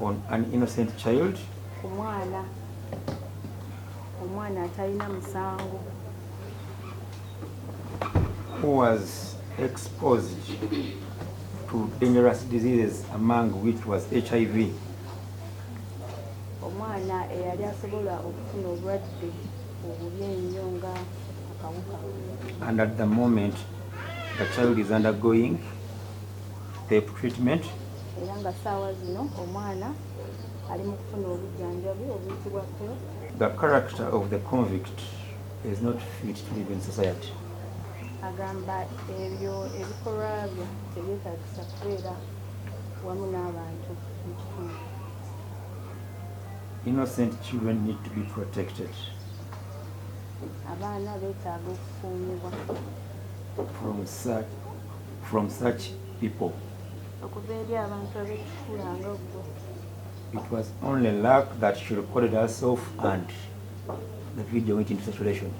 On an innocent child. Who was exposed to dangerous diseases, among which was HIV. And at the moment, the child is undergoing the treatment. The character of the convict is not fit to live in society. Innocent children need to be protected from such people. It was only luck that she recorded herself and the video went into circulation.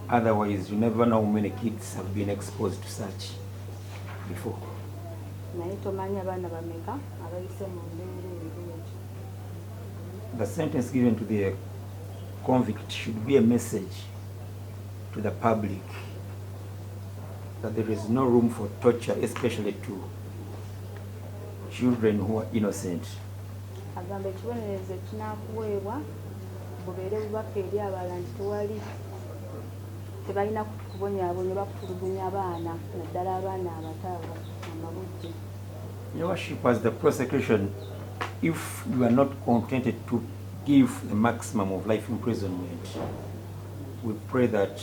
Otherwise, you never know how many kids have been exposed to such before. The sentence given to the convict should be a message to the public that there is no room for torture, especially to children who are innocent. Your Worship, as the prosecution, if you are not contented to give the maximum of life imprisonment, we pray that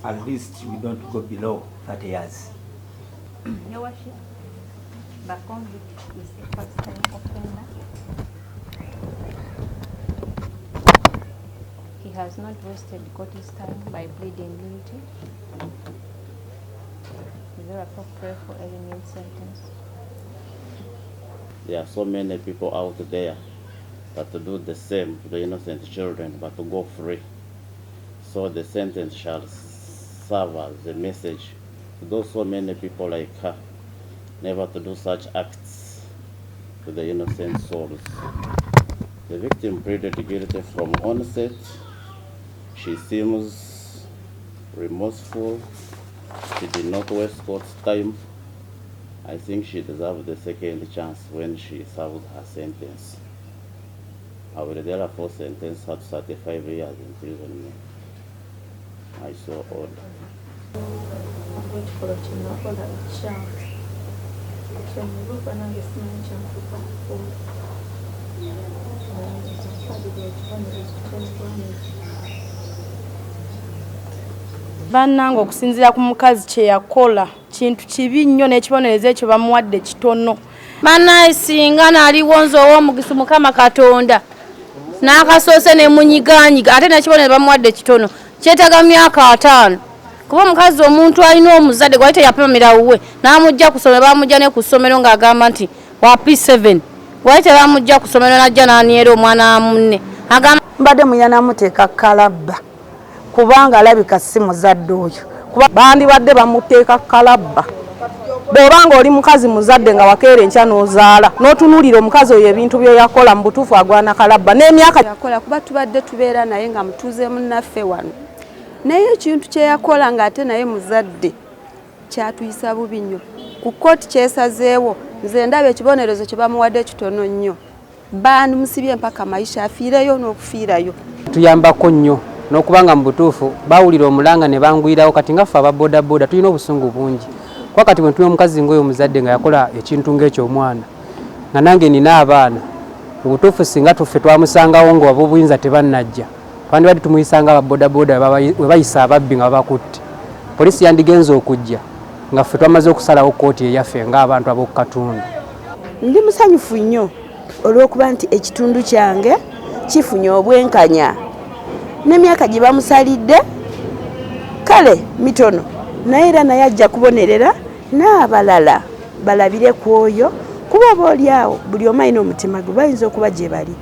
at least we don't go below 30 years. Your Worship, the convict is a first-time offender. He has not wasted court's time by pleading guilty. Is there a prayer for any new sentence? There are so many people out there that do the same to the innocent children, but to go free. So the sentence shall serve as a message to those so many people like her, never to do such acts to the innocent souls. The victim pleaded guilty from onset. She seems remorseful. She did not waste court's time. I think she deserved the second chance when she served her sentence. I will therefore sentence her to 35 years imprisonment. I so order. Bannange okusinziira ku mukazi kye yakola kintu kibi nnyo n'ekibonerezo ekyo bamuwadde kitono. Mannaye singa naaliwo nze ow'omugisa Mukama Katonda n'akasoose ne munyigaanyiga ate n'ekibonerezo bamuwadde kitono kyetaaga myaka 5. Kuba omukazi omuntu alina omuzadde gwali teyapamira wuwe n'amujja ku ssomero bamujja ne ku ssomero ng'agamba nti wa P7 gwali tebamujja ku ssomero n'ajja n'aniera omwana wa munne agamba mbadde muyana muteeka kalabba kubanga alabika si muzadde oyo kuba bandibadde bamuteeka kalabba bw'obanga oli mukazi muzadde nga wakeera enkya n'ozaala n'otunuulira omukazi oyo ebintu bye yakola mu butuufu agwana kalabba n'emyaka yakola kuba tubadde tubeera naye nga mutuuze munnaffe wano naye ekintu kye yakola ng'ate naye muzadde kyatuyisa bubi nnyo ku kkooti kyesazeewo nze ndaba ekibonerezo kye bamuwadde kitono nnyo bamusibye mpaka mayisha afiireyo n'okufiirayo. Tuyambako nnyo n'okubanga mu butuufu bawulira omulanga ne bangwirawo kati nga ffe ababodaboda tulina obusungu bungi kuba kati bwe ntuma omukazi ngoyo omuzadde nga yakola ekintu ng'ekyomwana nga nange nina abaana mu butuufu singa tuffe twamusangawo nga ab'obuyinza tebannajja twandibadde tumuyisanga ababodaboda we bayisa ababbi nga babakutte. Poliisi yandigenza okujja nga ffe twamaze okusalawo kkooti eyaffe ng'abantu ab'oku katundu. Ndi musanyufu nnyo olw'okuba nti ekitundu kyange kifunye obwenkanya n'emyaka gye bamusalidde kale mitono naye era naye ajja kubonerera n'abalala balabire ku oyo kuba oba oli awo buli omu alina omutima gwe bayinza okuba gye bali.